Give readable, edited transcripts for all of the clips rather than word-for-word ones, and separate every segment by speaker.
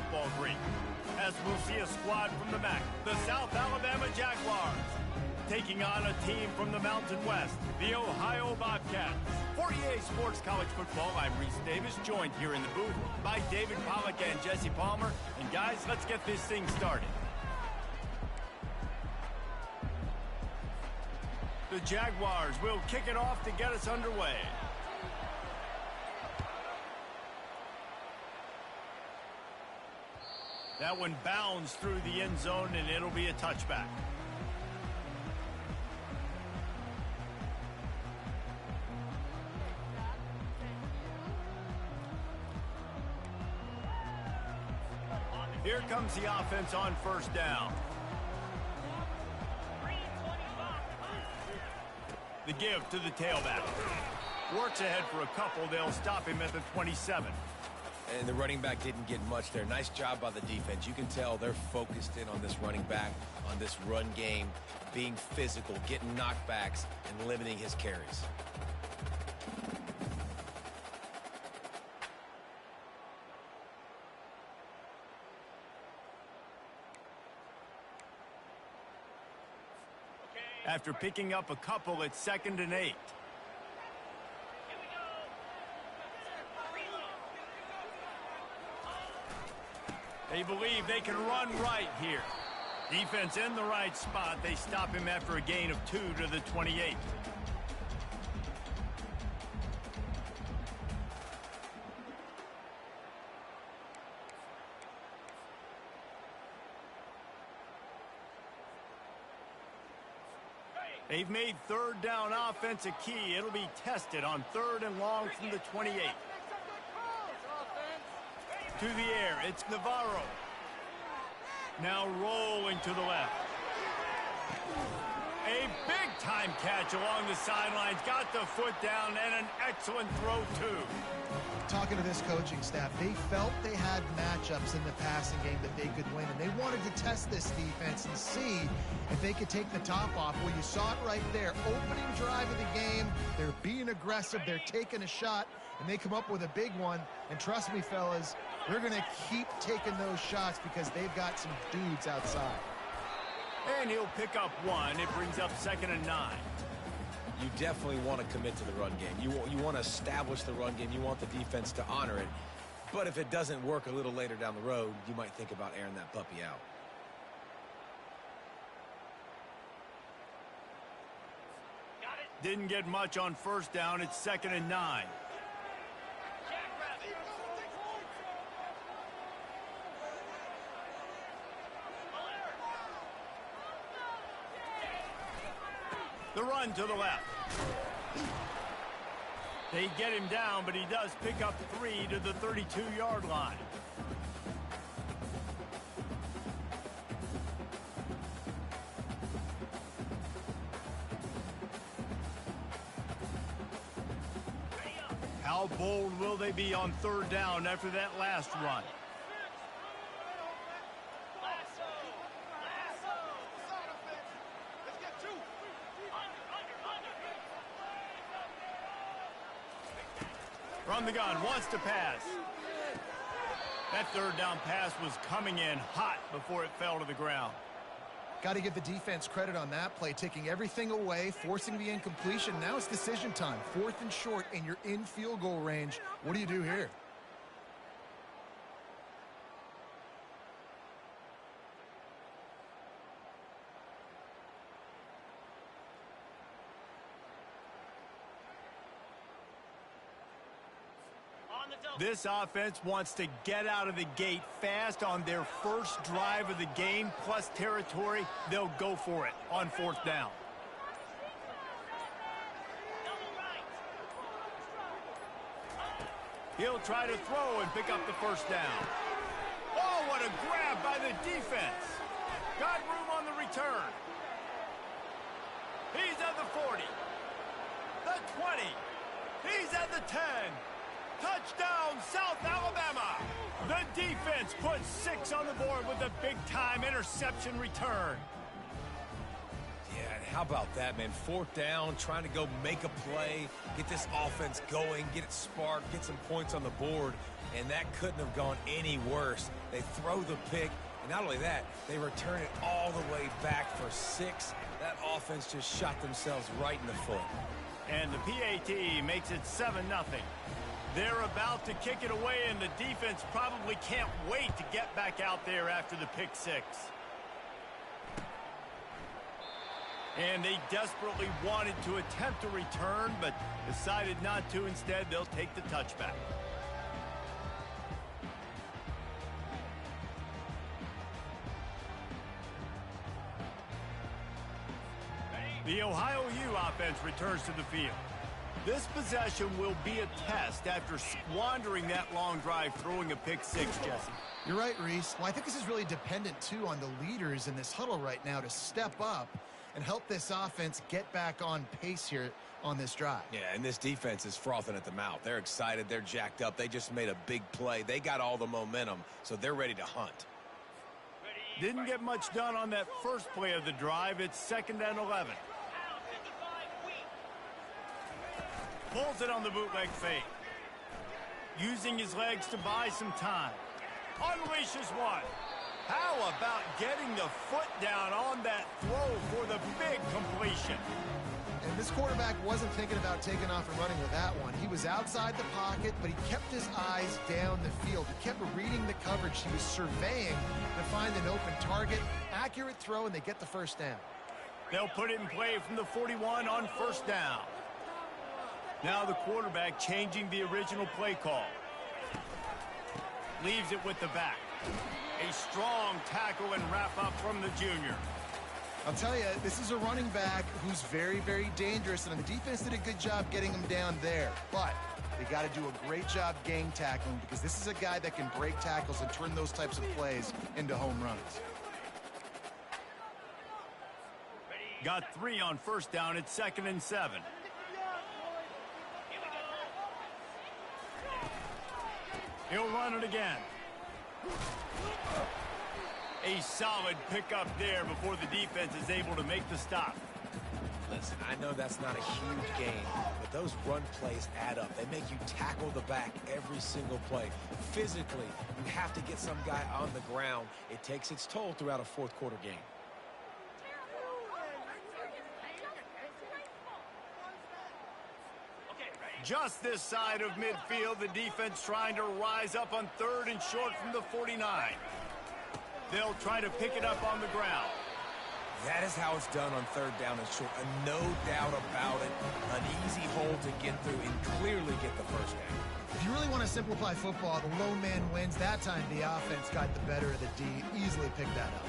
Speaker 1: football great. As we'll see a squad from the MAC, the South Alabama Jaguars, taking on a team from the Mountain West, the Ohio Bobcats. For EA Sports College Football, I'm Reese Davis, joined here in the booth by David Pollack and Jesse Palmer. And guys, let's get this thing started. The Jaguars will kick it off to get us underway. That one bounds through the end zone, and it'll be a touchback. Here comes the offense on first down. The give to the tailback. Works ahead for a couple. They'll stop him at the 27.
Speaker 2: And the running back didn't get much there. Nice job by the defense. You can tell they're focused in on this running back, on this run game, being physical, getting knockbacks, and limiting his carries.
Speaker 1: After picking up a couple, it's 2nd and 8. They believe they can run right here. Defense in the right spot. They stop him after a gain of 2 to the 28. They've made third down offense a key. It'll be tested on 3rd and long from the 28. To the air, it's Navarro. Now rolling to the left. A big-time catch along the sidelines. Got the foot down and an excellent throw, too.
Speaker 3: Talking to this coaching staff, they felt they had matchups in the passing game that they could win, and they wanted to test this defense and see if they could take the top off. Well, you saw it right there. Opening drive of the game, they're being aggressive, they're taking a shot, and they come up with a big one. And trust me, fellas, they're going to keep taking those shots because they've got some dudes outside.
Speaker 1: And he'll pick up one. It brings up 2nd and 9.
Speaker 2: You definitely want to commit to the run game. You want to establish the run game. You want the defense to honor it. But if it doesn't work a little later down the road, you might think about airing that puppy out.
Speaker 1: Didn't get much on first down. It's 2nd and 9. The run to the left. They get him down, but he does pick up 3 to the 32-yard line. How bold will they be on 3rd down after that last run? From the gun, wants to pass. That 3rd down pass was coming in hot before it fell to the ground.
Speaker 3: Got to give the defense credit on that play, taking everything away, forcing the incompletion. Now it's decision time. 4th and short, and you're in field goal range. What do you do here?
Speaker 1: This offense wants to get out of the gate fast on their first drive of the game, plus territory. They'll go for it on 4th down. He'll try to throw and pick up the first down. Oh, what a grab by the defense. Got room on the return. He's at the 40. The 20. He's at the 10. Touchdown, South Alabama! The defense puts 6 on the board with a big-time interception return.
Speaker 2: Yeah, and how about that, man? 4th down, trying to go make a play, get this offense going, get it sparked, get some points on the board. And that couldn't have gone any worse. They throw the pick, and not only that, they return it all the way back for 6. That offense just shot themselves right in the foot.
Speaker 1: And the PAT makes it 7-0. They're about to kick it away, and the defense probably can't wait to get back out there after the pick 6. And they desperately wanted to attempt a return, but decided not to. Instead, they'll take the touchback. The Ohio U offense returns to the field. This possession will be a test after squandering that long drive, throwing a pick 6, Jesse.
Speaker 3: You're right, Reese. Well, I think this is really dependent, too, on the leaders in this huddle right now to step up and help this offense get back on pace here on this drive.
Speaker 2: Yeah, and this defense is frothing at the mouth. They're excited. They're jacked up. They just made a big play. They got all the momentum, so they're ready to hunt.
Speaker 1: Didn't get much done on that first play of the drive. It's 2nd and 11. Pulls it on the bootleg fake. Using his legs to buy some time. Unleashes one. How about getting the foot down on that throw for the big completion?
Speaker 3: And this quarterback wasn't thinking about taking off and running with that one. He was outside the pocket, but he kept his eyes down the field. He kept reading the coverage. He was surveying to find an open target. Accurate throw, and they get the first down.
Speaker 1: They'll put it in play from the 41 on 1st down. Now the quarterback changing the original play call. Leaves it with the back. A strong tackle and wrap up from the junior.
Speaker 3: I'll tell you, this is a running back who's very, very dangerous, and the defense did a good job getting him down there. But they got to do a great job gang tackling, because this is a guy that can break tackles and turn those types of plays into home runs.
Speaker 1: Got 3 on 1st down. It's 2nd and 7. He'll run it again. A solid pickup there before the defense is able to make the stop.
Speaker 2: Listen, I know that's not a huge gain, but those run plays add up. They make you tackle the back every single play. Physically, you have to get some guy on the ground. It takes its toll throughout a 4th quarter game.
Speaker 1: Just this side of midfield, the defense trying to rise up on 3rd and short from the 49. They'll try to pick it up on the ground.
Speaker 2: That is how it's done on 3rd down and short. No doubt about it. An easy hole to get through and clearly get the 1st down.
Speaker 3: If you really want to simplify football, the lone man wins. That time the offense got the better of the D. Easily picked that up.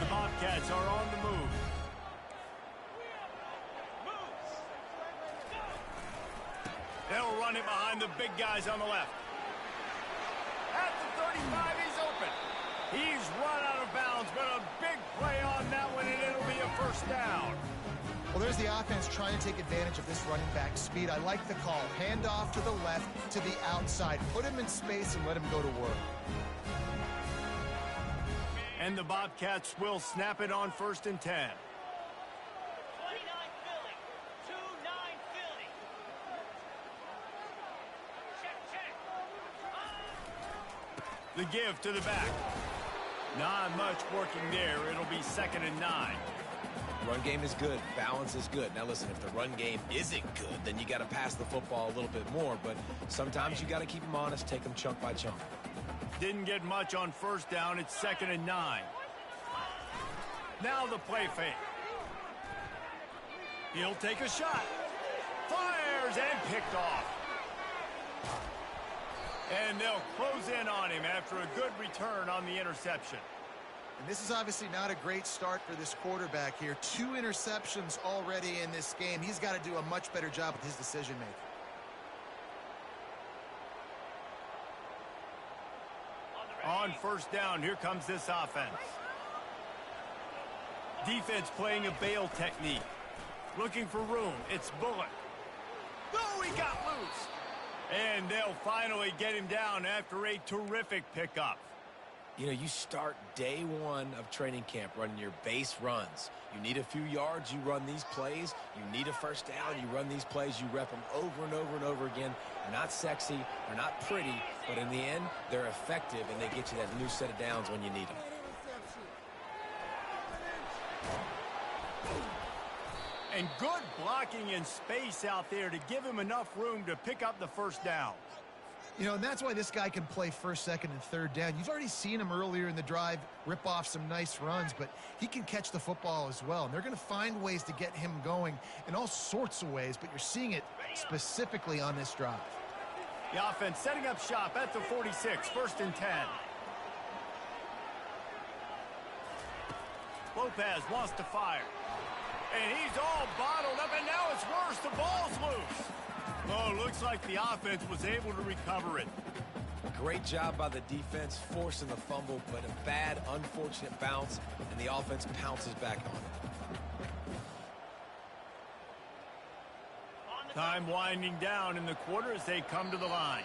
Speaker 1: The Bobcats are on the move. They'll run it behind the big guys on the left. At the 35, he's open. He's run out of bounds, but a big play on that one, and it'll be a 1st down.
Speaker 3: Well, there's the offense trying to take advantage of this running back speed. I like the call. Hand off to the left, to the outside. Put him in space and let him go to work.
Speaker 1: And the Bobcats will snap it on 1st and 10. The give to the back. Not much working there. It'll be 2nd and 9.
Speaker 2: Run game is good. Balance is good. Now, listen, if the run game isn't good, then you got to pass the football a little bit more. But sometimes you got to keep them honest, take them chunk by chunk.
Speaker 1: Didn't get much on 1st down. It's 2nd and 9. Now the play fake. He'll take a shot. Fires and picked off. And they'll close in on him after a good return on the interception.
Speaker 3: And this is obviously not a great start for this quarterback here. 2 interceptions already in this game. He's got to do a much better job with his decision-making.
Speaker 1: On 1st down, here comes this offense. Defense playing a bail technique. Looking for room. It's Bullock. Oh, he got loose. And they'll finally get him down after a terrific pickup.
Speaker 2: You know, you start day one of training camp running your base runs. You need a few yards, you run these plays. You need a first down, you run these plays. You rep them over and over and over again. They're not sexy, they're not pretty, but in the end, they're effective, and they get you that new set of downs when you need them.
Speaker 1: And good blocking in space out there to give him enough room to pick up the first down.
Speaker 3: You know, and that's why this guy can play first, second, and third down. You've already seen him earlier in the drive rip off some nice runs, but he can catch the football as well. And they're going to find ways to get him going in all sorts of ways, but you're seeing it specifically on this drive.
Speaker 1: The offense setting up shop at the 46, 1st and 10. Lopez wants to fire. And he's all bottled up, and now it's worse. The ball's loose. Oh, looks like the offense was able to recover it.
Speaker 2: Great job by the defense forcing the fumble, but a bad, unfortunate bounce, and the offense pounces back on it.
Speaker 1: Time winding down in the quarter as they come to the line.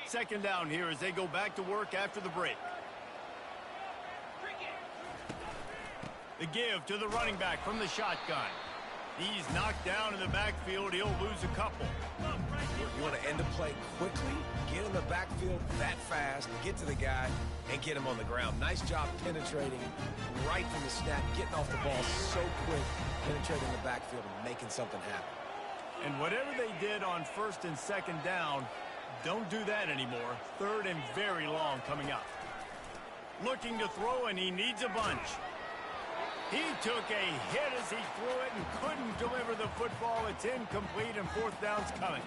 Speaker 1: Second down here as they go back to work after the break. The give to the running back from the shotgun. He's knocked down in the backfield. He'll lose a couple.
Speaker 2: You want to end the play quickly, get in the backfield that fast, get to the guy, and get him on the ground. Nice job penetrating right from the snap, getting off the ball so quick, penetrating the backfield and making something happen.
Speaker 1: And whatever they did on 1st and 2nd down, don't do that anymore. 3rd and very long coming up. Looking to throw, and he needs a bunch. He took a hit as he threw it and couldn't deliver the football. It's incomplete, and 4th down's coming.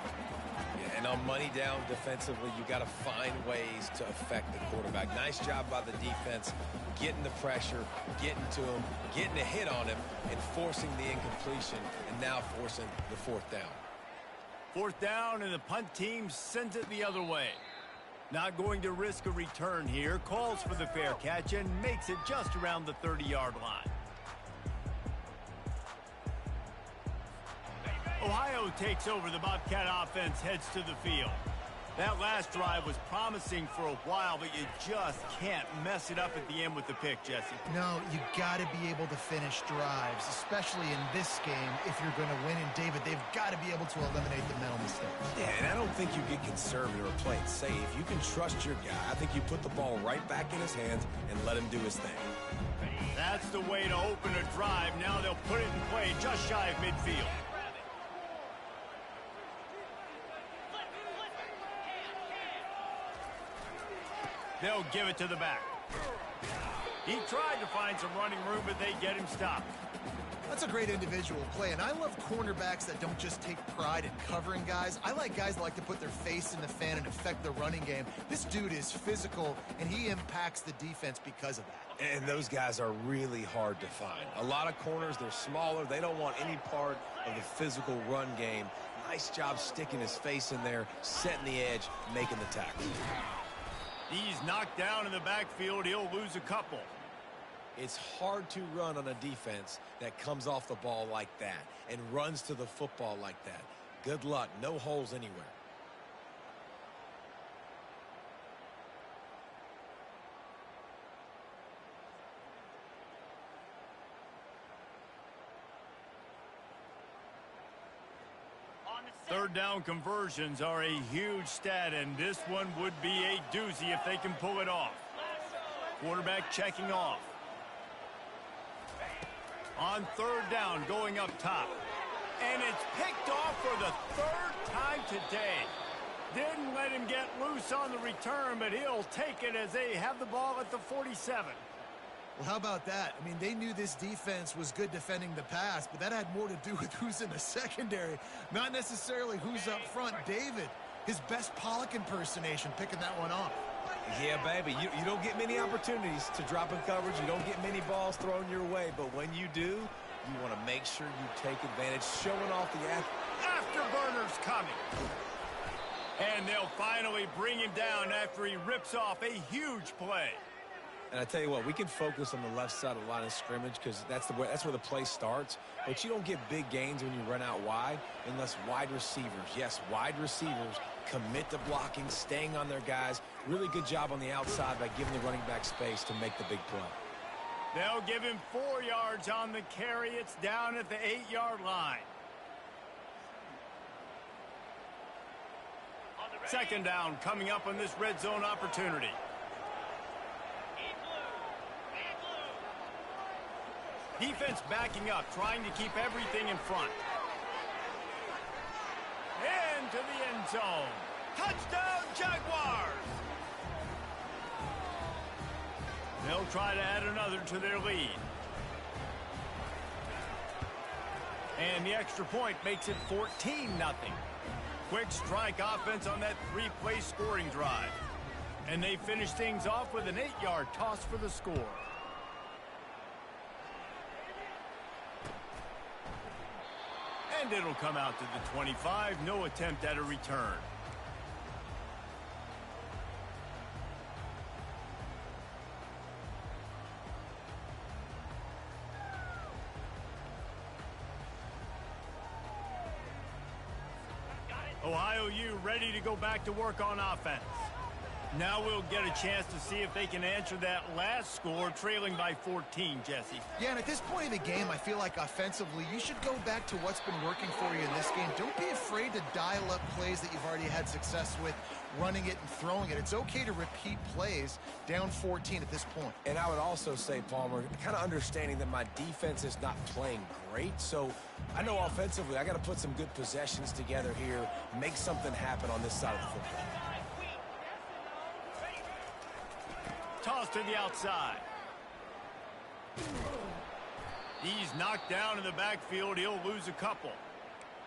Speaker 2: Yeah, and on money down defensively, you got to find ways to affect the quarterback. Nice job by the defense, getting the pressure, getting to him, getting a hit on him, and forcing the incompletion, and now forcing the 4th down.
Speaker 1: 4th down, and the punt team sends it the other way. Not going to risk a return here. Calls for the fair catch and makes it just around the 30-yard line. Ohio takes over. The Bobcat offense heads to the field. That last drive was promising for a while, but you just can't mess it up at the end with the pick, Jesse.
Speaker 3: No, you got to be able to finish drives, especially in this game if you're going to win. And, David, they've got to be able to eliminate the mental mistakes.
Speaker 2: Yeah, and I don't think you get conservative or play it safe. You can trust your guy. I think you put the ball right back in his hands and let him do his thing.
Speaker 1: That's the way to open a drive. Now they'll put it in play just shy of midfield. They'll give it to the back. He tried to find some running room, but they get him stopped.
Speaker 3: That's a great individual play, and I love cornerbacks that don't just take pride in covering guys. I like guys that like to put their face in the fan and affect the running game. This dude is physical, and he impacts the defense because of that.
Speaker 2: And those guys are really hard to find. A lot of corners, they're smaller. They don't want any part of the physical run game. Nice job sticking his face in there, setting the edge, making the tackle.
Speaker 1: He's knocked down in the backfield. He'll lose a couple.
Speaker 2: It's hard to run on a defense that comes off the ball like that and runs to the football like that. Good luck. No holes anywhere.
Speaker 1: Third down conversions are a huge stat, and this one would be a doozy if they can pull it off. Quarterback checking off. On 3rd down, going up top. And it's picked off for the 3rd time today. Didn't let him get loose on the return, but he'll take it as they have the ball at the 47.
Speaker 3: Well, how about that? I mean, they knew this defense was good defending the pass, but that had more to do with who's in the secondary, not necessarily who's up front. David, his best Pollock impersonation, picking that one off.
Speaker 2: Yeah, baby, you don't get many opportunities to drop in coverage. You don't get many balls thrown your way, but when you do, you want to make sure you take advantage, showing off the
Speaker 1: afterburner coming. And they'll finally bring him down after he rips off a huge play.
Speaker 2: And I tell you what, we can focus on the left side of the line of scrimmage because that's where the play starts. But you don't get big gains when you run out wide unless wide receivers, yes, wide receivers, commit to blocking, staying on their guys. Really good job on the outside by giving the running back space to make the big play.
Speaker 1: They'll give him 4 yards on the carry. It's down at the 8-yard line. Second down coming up on this red zone opportunity. Defense backing up, trying to keep everything in front. Into the end zone. Touchdown, Jaguars! They'll try to add another to their lead. And the extra point makes it 14-0. Quick strike offense on that 3-play scoring drive. And they finish things off with an 8-yard toss for the score. And it'll come out to the 25. No attempt at a return. Ohio U ready to go back to work on offense. Now we'll get a chance to see if they can answer that last score, trailing by 14, Jesse.
Speaker 3: Yeah, and at this point in the game, I feel like offensively, you should go back to what's been working for you in this game. Don't be afraid to dial up plays that you've already had success with, running it and throwing it. It's okay to repeat plays down 14 at this point.
Speaker 2: And I would also say, Palmer, kind of understanding that my defense is not playing great, so I know offensively I got to put some good possessions together here, make something happen on this side of the football.
Speaker 1: Toss to the outside. He's knocked down in the backfield. He'll lose a couple.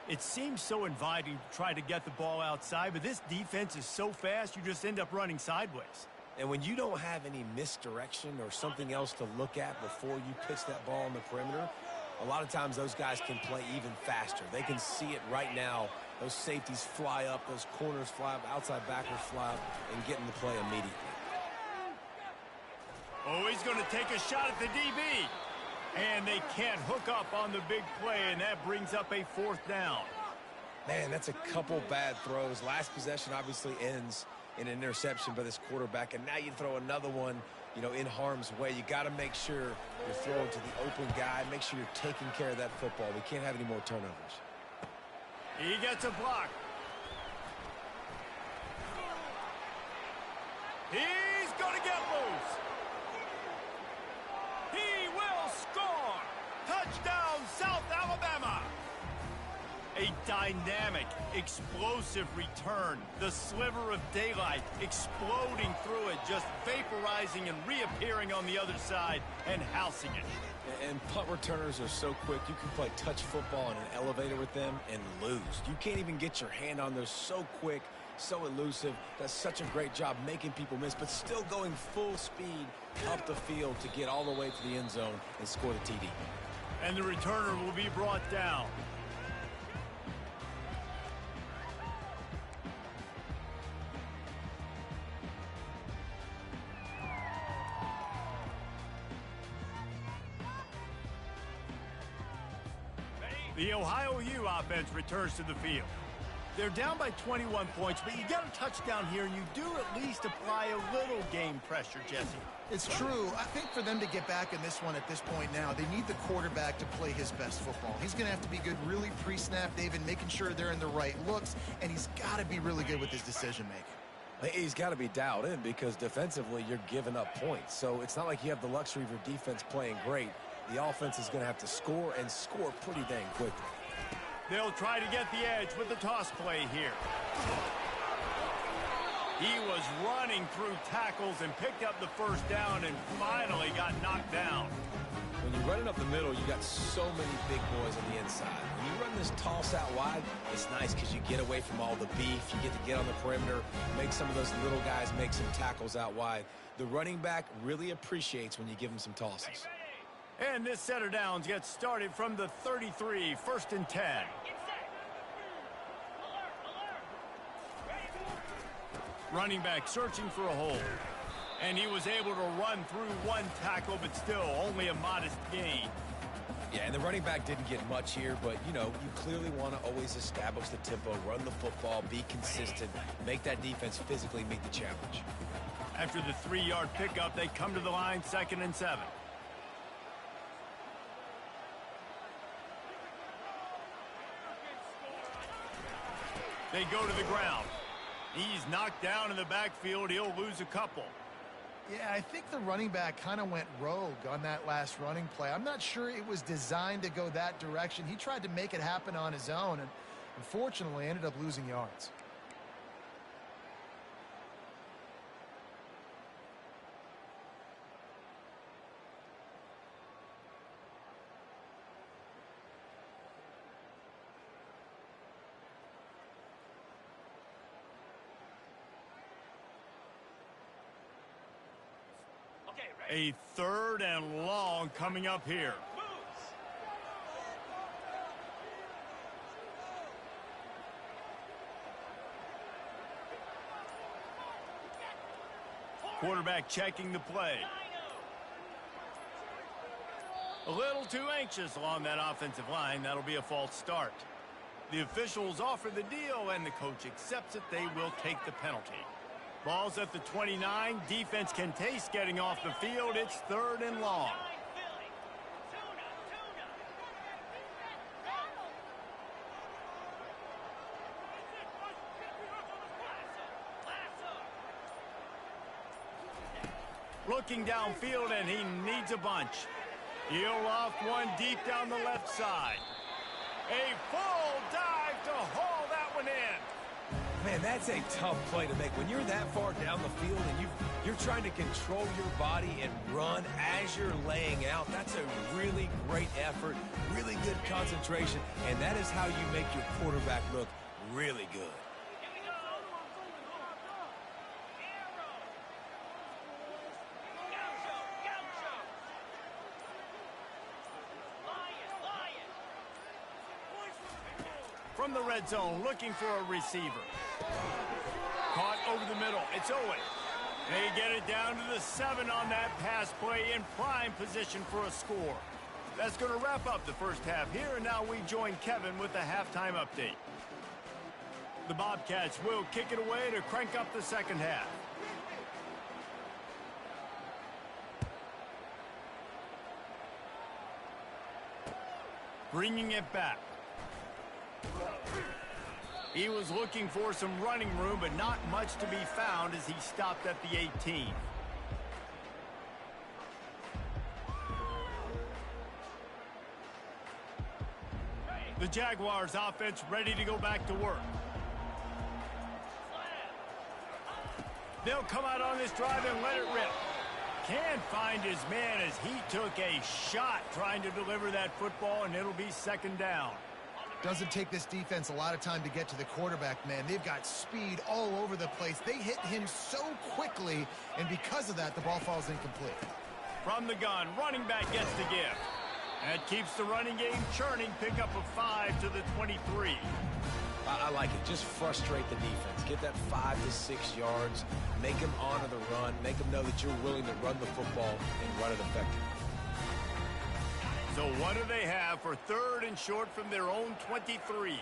Speaker 1: It seems so inviting to try to get the ball outside, but this defense is so fast you just end up running sideways.
Speaker 2: And when you don't have any misdirection or something else to look at before you pitch that ball on the perimeter, a lot of times those guys can play even faster. They can see it right now. Those safeties fly up, those corners fly up, outside backers fly up, and get in the play immediately.
Speaker 1: Oh, he's going to take a shot at the DB. And they can't hook up on the big play, and that brings up a 4th down.
Speaker 2: Man, that's a couple bad throws. Last possession obviously ends in an interception by this quarterback, and now you throw another one, in harm's way. You got to make sure you're throwing to the open guy. Make sure you're taking care of that football. We can't have any more turnovers.
Speaker 1: He gets a block. He's going to get loose. He will score! Touchdown, South Alabama! A dynamic, explosive return. The sliver of daylight exploding through it, just vaporizing and reappearing on the other side and housing it.
Speaker 2: And punt returners are so quick, you can play touch football in an elevator with them and lose. You can't even get your hand on those. So quick, so elusive. Does such a great job making people miss, but still going full speed up the field to get all the way to the end zone and score the TD.
Speaker 1: And the returner will be brought down. The Ohio U offense returns to the field. They're down by 21 points, but you get a touchdown here, and you do at least apply a little game pressure, Jesse.
Speaker 3: It's true. I think for them to get back in this one at this point now, they need the quarterback to play his best football. He's going to have to be good really pre-snap, David, making sure they're in the right looks, and he's got to be really good with his decision-making.
Speaker 2: He's got to be dialed in because defensively you're giving up points. So it's not like you have the luxury of your defense playing great. The offense is going to have to score and score pretty dang quickly.
Speaker 1: They'll try to get the edge with the toss play here. He was running through tackles and picked up the first down and finally got knocked down.
Speaker 2: When you're running up the middle, you got so many big boys on the inside. When you run this toss out wide, it's nice because you get away from all the beef. You get to get on the perimeter, make some of those little guys make some tackles out wide. The running back really appreciates when you give him some tosses.
Speaker 1: And this set of downs gets started from the 33, 1st and 10. Running back searching for a hole. And he was able to run through one tackle, but still only a modest gain.
Speaker 2: Yeah, and the running back didn't get much here, but, you know, you clearly want to always establish the tempo, run the football, be consistent, make that defense physically meet the challenge.
Speaker 1: After the 3-yard pickup, they come to the line, 2nd and 7. They go to the ground. He's knocked down in the backfield. He'll lose a couple.
Speaker 3: Yeah, I think the running back kind of went rogue on that last running play. I'm not sure it was designed to go that direction. He tried to make it happen on his own, and unfortunately ended up losing yards.
Speaker 1: A 3rd and long coming up here. Quarterback checking the play. A little too anxious along that offensive line. That'll be a false start. The officials offer the deal, and the coach accepts it. They will take the penalty. Ball's at the 29. Defense can taste getting off the field. It's 3rd and long. Looking downfield, and he needs a bunch. He'll loft one deep down the left side. A full dive to haul that one in.
Speaker 2: Man, that's a tough play to make. When you're that far down the field and you're trying to control your body and run as you're laying out, that's a really great effort, really good concentration, and that is how you make your quarterback look really good.
Speaker 1: From the red zone, looking for a receiver. Caught over the middle. It's Owen. They get it down to the 7 on that pass play, in prime position for a score. That's going to wrap up the first half here, and now we join Kevin with the halftime update. The Bobcats will kick it away to crank up the second half. Bringing it back. He was looking for some running room, but not much to be found as he stopped at the 18. The Jaguars offense ready to go back to work. They'll come out on this drive and let it rip. Can't find his man as he took a shot trying to deliver that football, and it'll be 2nd down.
Speaker 3: Doesn't take this defense a lot of time to get to the quarterback, man. They've got speed all over the place. They hit him so quickly, and because of that, the ball falls incomplete.
Speaker 1: From the gun, running back gets the gift. That keeps the running game churning. Pick up a 5 to the 23.
Speaker 2: I like it. Just frustrate the defense. Get that 5 to 6 yards. Make them honor the run. Make them know that you're willing to run the football and run it effectively.
Speaker 1: So what do they have for 3rd and short from their own 23?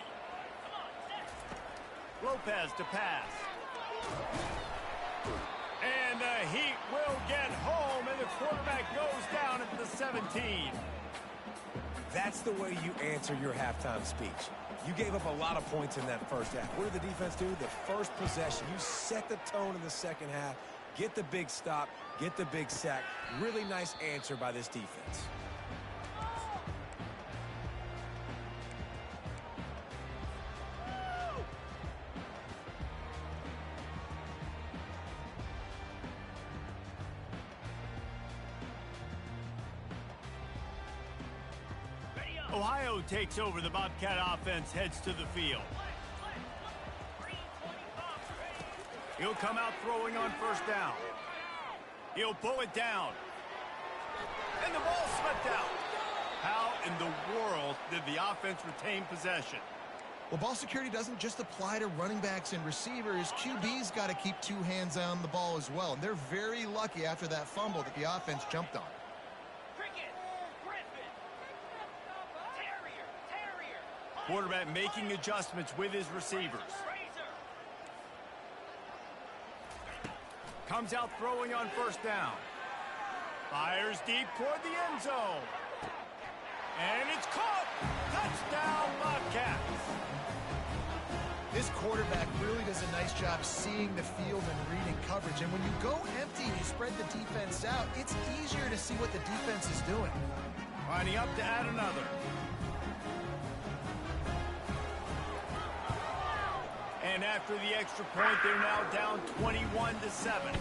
Speaker 1: Lopez to pass. And the Heat will get home, and the quarterback goes down at the 17.
Speaker 2: That's the way you answer your halftime speech. You gave up a lot of points in that first half. What did the defense do? The first possession, you set the tone in the second half. Get the big stop, get the big sack. Really nice answer by this defense.
Speaker 1: Ohio takes over. The Bobcat offense heads to the field. He'll come out throwing on 1st down. He'll pull it down. And the ball slipped out. How in the world did the offense retain possession?
Speaker 3: Well, ball security doesn't just apply to running backs and receivers. QB's got to keep two hands on the ball as well. And they're very lucky after that fumble that the offense jumped on.
Speaker 1: Quarterback making adjustments with his receivers. Comes out throwing on first down. Fires deep toward the end zone. And it's caught. Touchdown, Bobcats.
Speaker 3: This quarterback really does a nice job seeing the field and reading coverage. And when you go empty and you spread the defense out, it's easier to see what the defense is doing.
Speaker 1: Lining up to add another. And after the extra point, they're now down 21-7.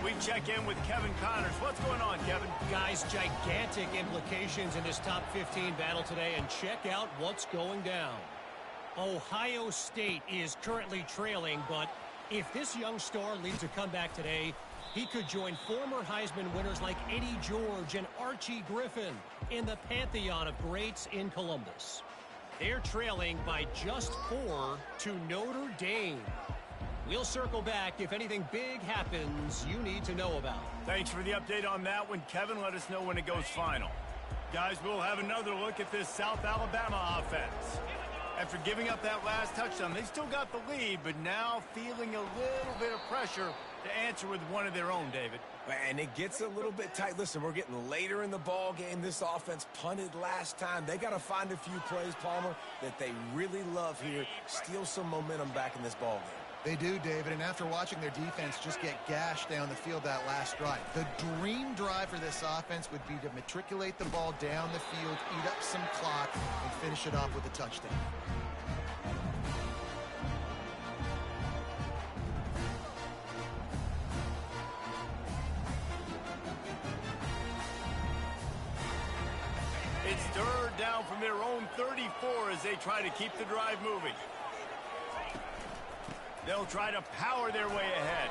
Speaker 1: We check in with Kevin Connors. What's going on, Kevin?
Speaker 4: Guys, gigantic implications in this top 15 battle today, and check out what's going down. Ohio State is currently trailing, but if this young star leads a comeback today, he could join former Heisman winners like Eddie George and Archie Griffin in the pantheon of greats in Columbus. They're trailing by just 4 to Notre Dame. We'll circle back if anything big happens you need to know about.
Speaker 1: Thanks for the update on that one, Kevin. Let us know when it goes final. Guys, we'll have another look at this South Alabama offense. After giving up that last touchdown, they still got the lead, but now feeling a little bit of pressure to answer with one of their own, David.
Speaker 2: And it gets a little bit tight. Listen, we're getting later in the ball game. This offense punted last time. They got to find a few plays, Palmer, that they really love here. Steal some momentum back in this ball game.
Speaker 3: They do, David, and after watching their defense just get gashed down the field that last drive, the dream drive for this offense would be to matriculate the ball down the field, eat up some clock, and finish it off with a touchdown.
Speaker 1: It's third down from their own 34 as they try to keep the drive moving. They'll try to power their way ahead.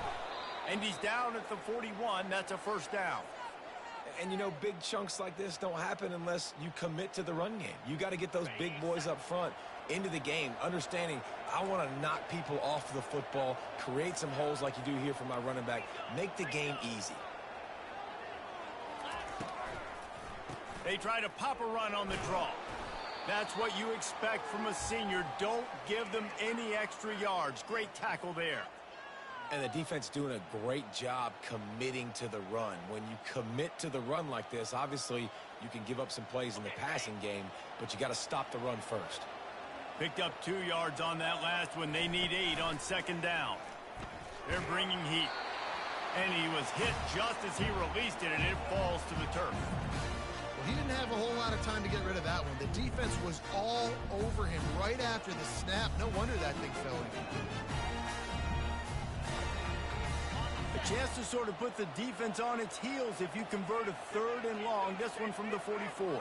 Speaker 1: And he's down at the 41. That's a first down.
Speaker 2: And, you know, big chunks like this don't happen unless you commit to the run game. You got to get those big boys up front into the game, understanding I want to knock people off the football, create some holes like you do here for my running back, make the game easy.
Speaker 1: They try to pop a run on the draw. That's what you expect from a senior. Don't give them any extra yards. Great tackle there.
Speaker 2: And the defense doing a great job committing to the run. When you commit to the run like this, obviously you can give up some plays in the passing game, but you got to stop the run first.
Speaker 1: Picked up 2 yards on that last one. They need 8 on second down. They're bringing heat. And he was hit just as he released it, and it falls to the turf.
Speaker 3: He didn't have a whole lot of time to get rid of that one. The defense was all over him right after the snap. No wonder that thing fell in.
Speaker 1: A chance to sort of put the defense on its heels if you convert a 3rd and long. This one from the 44.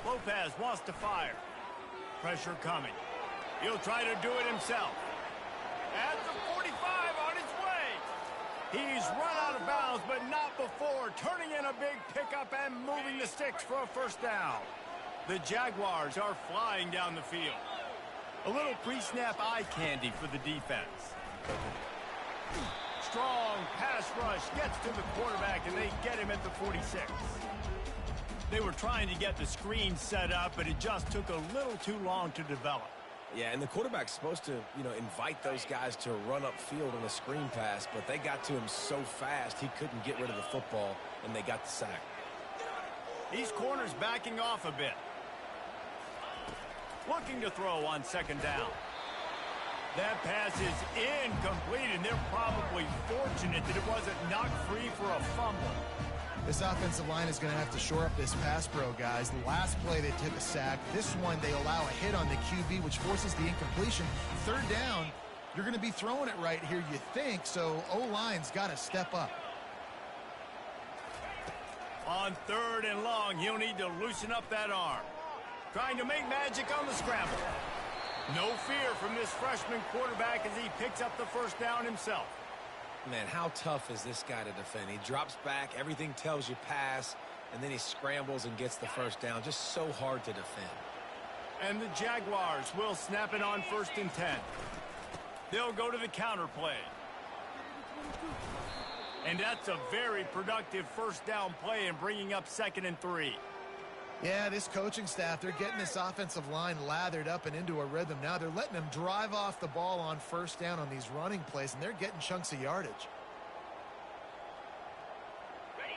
Speaker 1: Lopez wants to fire. Pressure coming. He'll try to do it himself. At the 45 on his way. He's run out of bounds, but not before. Turning in a big pickup and moving the sticks for a first down. The Jaguars are flying down the field. A little pre-snap eye candy for the defense. Strong pass rush gets to the quarterback, and they get him at the 46. They were trying to get the screen set up, but it just took a little too long to develop.
Speaker 2: Yeah, and the quarterback's supposed to, invite those guys to run upfield on a screen pass, but they got to him so fast he couldn't get rid of the football, and they got the sack.
Speaker 1: These corners backing off a bit. Looking to throw on second down. That pass is incomplete, and they're probably fortunate that it wasn't knocked free for a fumble.
Speaker 3: This offensive line is going to have to shore up this pass pro, guys. The last play they took a sack. This one they allow a hit on the QB, which forces the incompletion. Third down, you're going to be throwing it right here, you think, so O-line's got to step up.
Speaker 1: On 3rd and long, he'll need to loosen up that arm. Trying to make magic on the scramble. No fear from this freshman quarterback as he picks up the first down himself.
Speaker 2: Man, how tough is this guy to defend? He drops back, everything tells you pass, and then he scrambles and gets the first down. Just so hard to defend.
Speaker 1: And the Jaguars will snap it on 1st and 10. They'll go to the counter play. And that's a very productive first down play and bringing up 2nd and 3.
Speaker 3: Yeah, this coaching staff, they're getting this offensive line lathered up and into a rhythm. Now they're letting them drive off the ball on 1st down on these running plays, and they're getting chunks of yardage.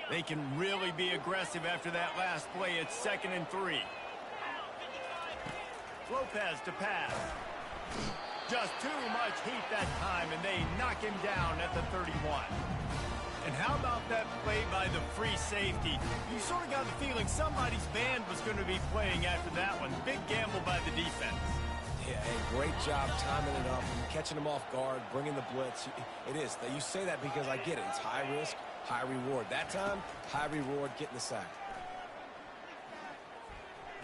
Speaker 1: They can really be aggressive after that last play. It's 2nd and 3. Lopez to pass. Just too much heat that time, and they knock him down at the 31. And how about that play by the free safety? You sort of got the feeling somebody's band was going to be playing after that one. Big gamble by the defense.
Speaker 2: Yeah, hey, great job timing it up, catching them off guard, bringing the blitz. It is. You say that because I get it. It's high risk, high reward. That time, high reward, getting the sack.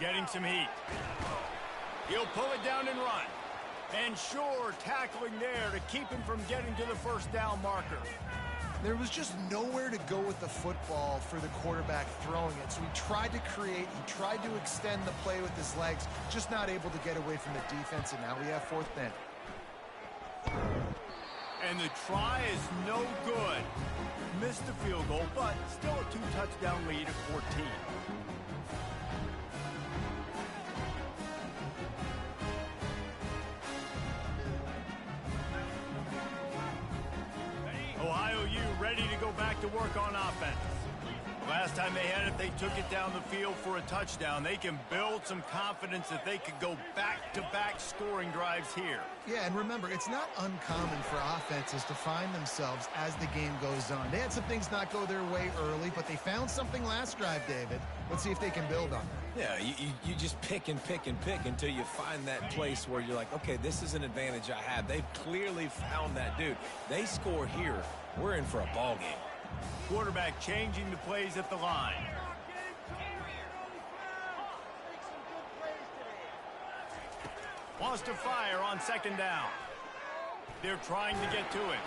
Speaker 1: Getting some heat. He'll pull it down and run. And sure, tackling there to keep him from getting to the first down marker.
Speaker 3: There was just nowhere to go with the football for the quarterback throwing it. So he tried to create, he tried to extend the play with his legs, just not able to get away from the defense, and now we have 4th down.
Speaker 1: And the try is no good. Missed the field goal, but still a 2-touchdown lead at 14. Ohio U ready to go back to work on offense. Last time they had it, they took it down the field for a touchdown. They can build some confidence that they could go back-to-back scoring drives here.
Speaker 3: Yeah, and remember, it's not uncommon for offenses to find themselves as the game goes on. They had some things not go their way early, but they found something last drive, David. Let's see if they can build on that.
Speaker 2: Yeah, you just pick and pick and pick until you find that place where you're like, okay, this is an advantage I have. They've clearly found that dude. They score here, we're in for a ball game.
Speaker 1: Quarterback changing the plays at the line. Wants to fire on 2nd down. They're trying to get to it.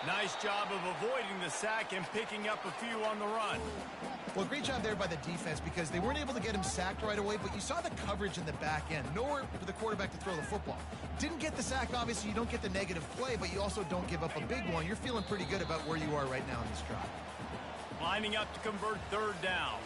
Speaker 1: Nice job of avoiding the sack and picking up a few on the run.
Speaker 3: Well, great job there by the defense because they weren't able to get him sacked right away, but you saw the coverage in the back end. Nowhere for the quarterback to throw the football. Didn't get the sack, obviously. You don't get the negative play, but you also don't give up a big one. You're feeling pretty good about where you are right now in this drive.
Speaker 1: Lining up to convert 3rd down.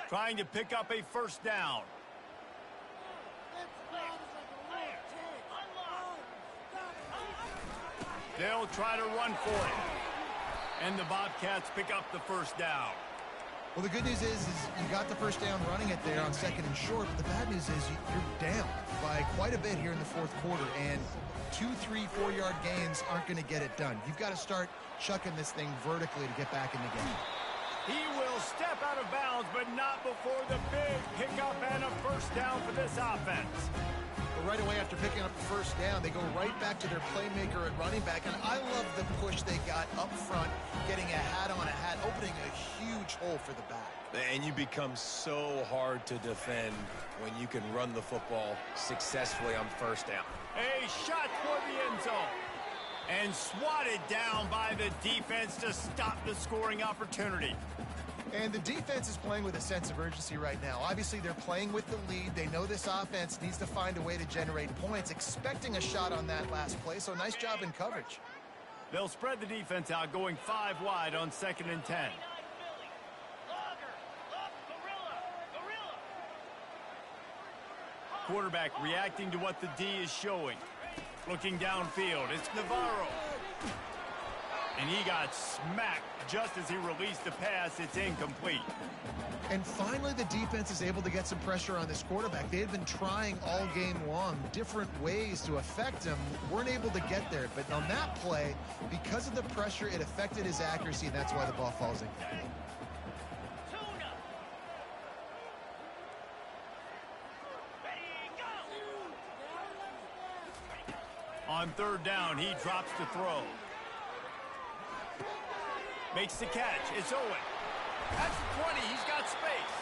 Speaker 1: Trying to pick up a 1st down. They'll try to run for it. And the Bobcats pick up the 1st down.
Speaker 3: Well, the good news is you got the 1st down running it there on 2nd and short, but the bad news is you're down by quite a bit here in the 4th quarter, and 2, 3, 4-yard gains aren't going to get it done. You've got to start chucking this thing vertically to get back in the game.
Speaker 1: He will step out of bounds, but not before the big pickup and a 1st down for this offense.
Speaker 3: But right away after picking up the 1st down, they go right back to their playmaker at running back. And I love the push they got up front, getting a hat on a hat, opening a huge hole for the back.
Speaker 2: And you become so hard to defend when you can run the football successfully on 1st down.
Speaker 1: A shot toward the end zone. And swatted down by the defense to stop the scoring opportunity.
Speaker 3: And the defense is playing with a sense of urgency right now. Obviously, they're playing with the lead. They know this offense needs to find a way to generate points, expecting a shot on that last play. So nice job in coverage.
Speaker 1: They'll spread the defense out, going 5 wide on 2nd and 10. Quarterback reacting to what the D is showing. Looking downfield, it's Navarro. And he got smacked just as he released the pass. It's incomplete.
Speaker 3: And finally, the defense is able to get some pressure on this quarterback. They had been trying all game long different ways to affect him. Weren't able to get there. But on that play, because of the pressure, it affected his accuracy, and that's why the ball falls in.
Speaker 1: On 3rd down, he drops to throw. Makes the catch. It's Owen. That's the 20. He's got space.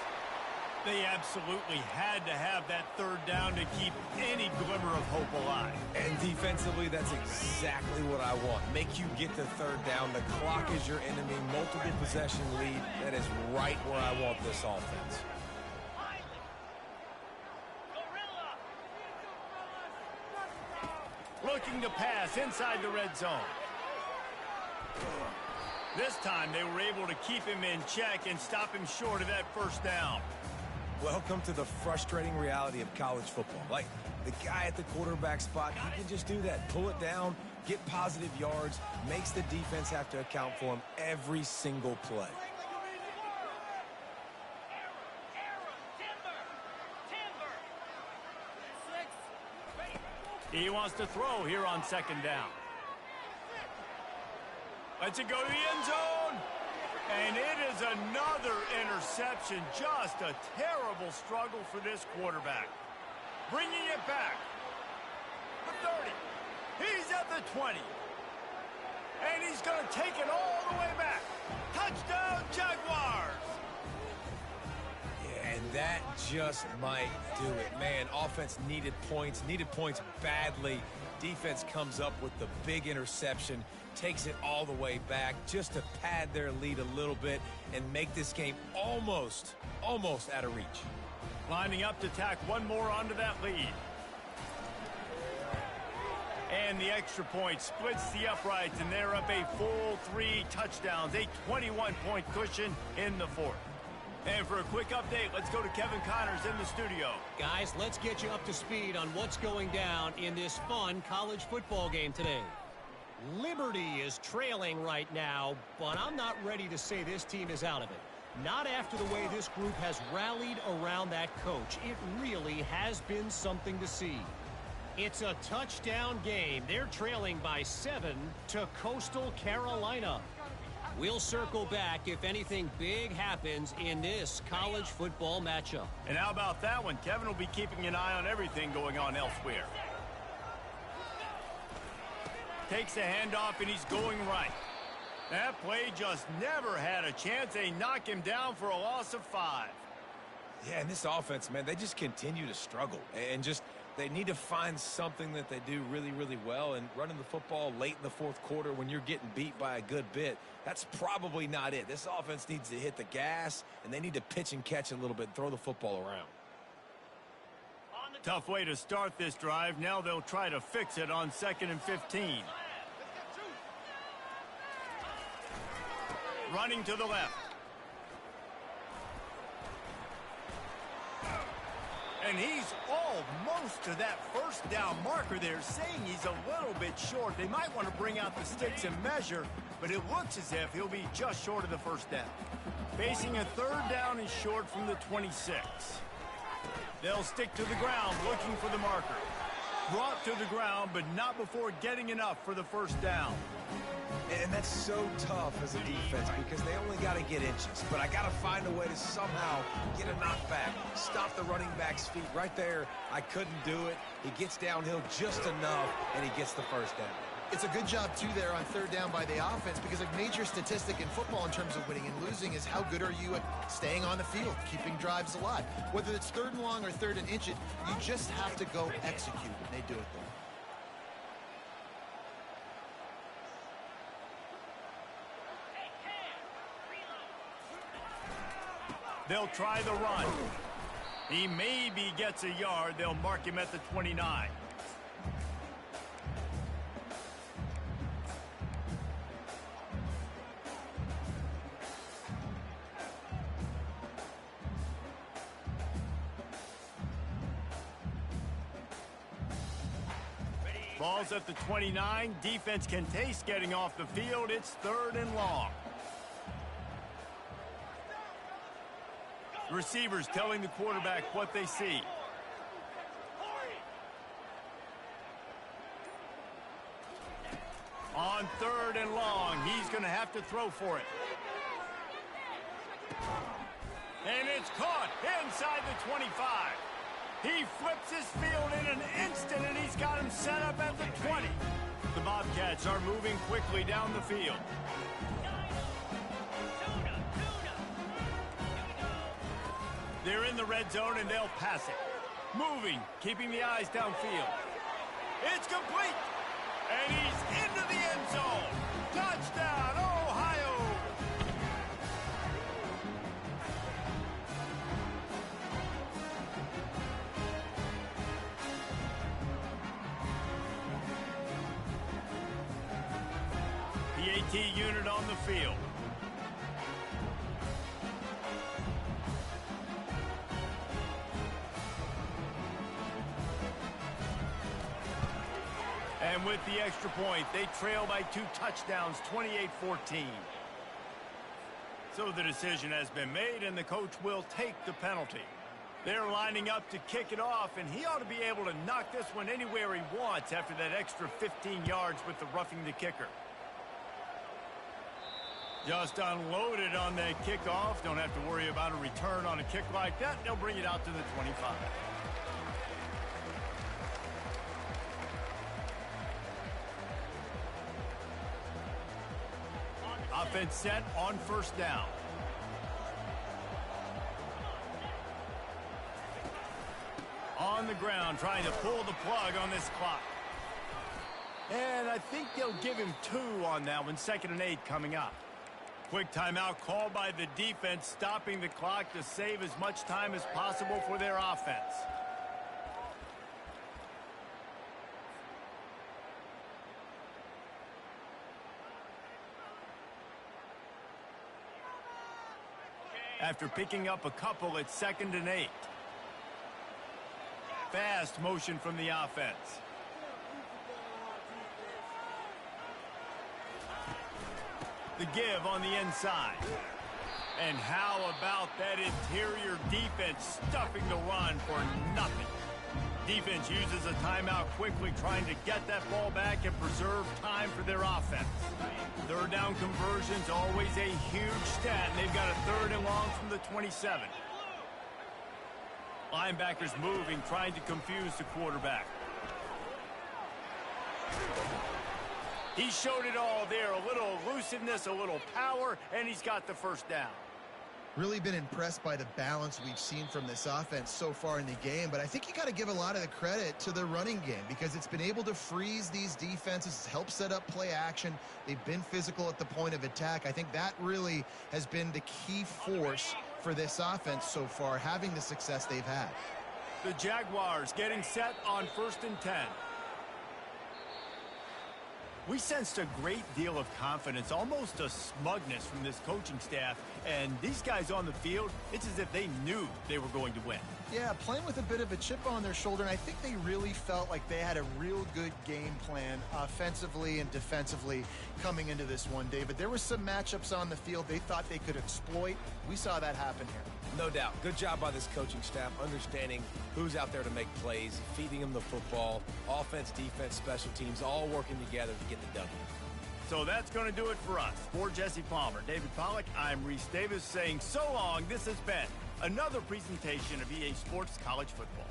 Speaker 1: They absolutely had to have that third down to keep any glimmer of hope alive.
Speaker 2: And defensively, that's exactly what I want. Make you get the third down. The clock is your enemy. Multiple possession lead. That is right where I want this offense.
Speaker 1: Looking to pass inside the red zone. This time they were able to keep him in check and stop him short of that first down.
Speaker 2: Welcome to the frustrating reality of college football. Like, the guy at the quarterback spot, he can just do that. Pull it down, get positive yards, makes the defense have to account for him every single play.
Speaker 1: He wants to throw here on second down. Lets it go to the end zone. And it is another interception. Just a terrible struggle for this quarterback. Bringing it back. The 30. He's at the 20. And he's going to take it all the way back. Touchdown, Jaguars.
Speaker 2: Yeah, and that just might do it. Man, offense needed points badly. Defense comes up with the big interception, takes it all the way back just to pad their lead a little bit and make this game almost out of reach.
Speaker 1: Lining up to tack one more onto that lead. And the extra point splits the uprights, and they're up a full 3 touchdowns, a 21-point cushion in the fourth. And for a quick update, let's go to Kevin Connors in the studio.
Speaker 4: Guys, let's get you up to speed on what's going down in this fun college football game today. Liberty is trailing right now, but I'm not ready to say this team is out of it. Not after the way this group has rallied around that coach. It really has been something to see. It's a touchdown game. They're trailing by 7 to Coastal Carolina. We'll circle back if anything big happens in this college football matchup.
Speaker 1: And how about that one? Kevin will be keeping an eye on everything going on elsewhere. Takes the handoff, and he's going right. That play just never had a chance. They knock him down for a loss of 5.
Speaker 2: Yeah, and this offense, man, they just continue to struggle. And they need to find something that they do really, really well. And running the football late in the fourth quarter when you're getting beat by a good bit, that's probably not it. This offense needs to hit the gas, and they need to pitch and catch a little bit and throw the football around.
Speaker 1: Tough way to start this drive. Now they'll try to fix it on 2nd and 15. Running to the left. And he's almost to that first down marker there, saying he's a little bit short. They might want to bring out the sticks and measure, but it looks as if he'll be just short of the first down. Facing a 3rd down and short from the 26. They'll stick to the ground looking for the marker. Brought to the ground, but not before getting enough for the first down.
Speaker 2: And that's so tough as a defense because they only got to get inches. But I got to find a way to somehow get a knockback, stop the running back's feet right there. I couldn't do it. He gets downhill just enough, and he gets the first down.
Speaker 3: It's a good job, too, there on 3rd down by the offense because a major statistic in football in terms of winning and losing is how good are you at staying on the field, keeping drives alive. Whether it's 3rd and long or 3rd and inches, you just have to go execute, and they do it there.
Speaker 1: They'll try the run. He maybe gets a yard. They'll mark him at the 29. Ball's at the 29. Defense can taste getting off the field. It's 3rd and long. Receivers telling the quarterback what they see. On 3rd and long, he's going to have to throw for it. And it's caught inside the 25. He flips his field in an instant, and he's got him set up at the 20. The Bobcats are moving quickly down the field. They're in the red zone, and they'll pass it. Moving, keeping the eyes downfield. It's complete. And he's into the end zone. Touchdown, Ohio! PAT unit on the field. And with the extra point, they trail by 2 touchdowns, 28-14. So the decision has been made, and the coach will take the penalty. They're lining up to kick it off, and he ought to be able to knock this one anywhere he wants after that extra 15 yards with the roughing the kicker. Just unloaded on that kickoff. Don't have to worry about a return on a kick like that. They'll bring it out to the 25. Offense set on first down. On the ground, trying to pull the plug on this clock. And I think they'll give him 2 on that one. 2nd and 8 coming up. Quick timeout called by the defense, stopping the clock to save as much time as possible for their offense. After picking up a couple, it's 2nd and 8. Fast motion from the offense. The give on the inside. And how about that interior defense stuffing the run for nothing? Defense uses a timeout quickly, trying to get that ball back and preserve time for their offense. 3rd down conversion's always a huge stat, and they've got a 3rd and long from the 27. Linebackers moving, trying to confuse the quarterback. He showed it all there, a little elusiveness, a little power, and he's got the first down.
Speaker 3: Really been impressed by the balance we've seen from this offense so far in the game, but I think you got to give a lot of the credit to the running game because it's been able to freeze these defenses, help set up play action. They've been physical at the point of attack. I think that really has been the key force for this offense so far, having the success they've had.
Speaker 1: The Jaguars getting set on 1st and 10. We sensed a great deal of confidence, almost a smugness from this coaching staff. And these guys on the field, it's as if they knew they were going to win.
Speaker 3: Yeah, playing with a bit of a chip on their shoulder, and I think they really felt like they had a real good game plan offensively and defensively coming into this one, David. There were some matchups on the field they thought they could exploit. We saw that happen here.
Speaker 2: No doubt. Good job by this coaching staff, understanding who's out there to make plays, feeding them the football, offense, defense, special teams, all working together to get the W.
Speaker 1: So that's going to do it for us. For Jesse Palmer, David Pollack, I'm Reese Davis saying so long. This has been another presentation of EA Sports College Football.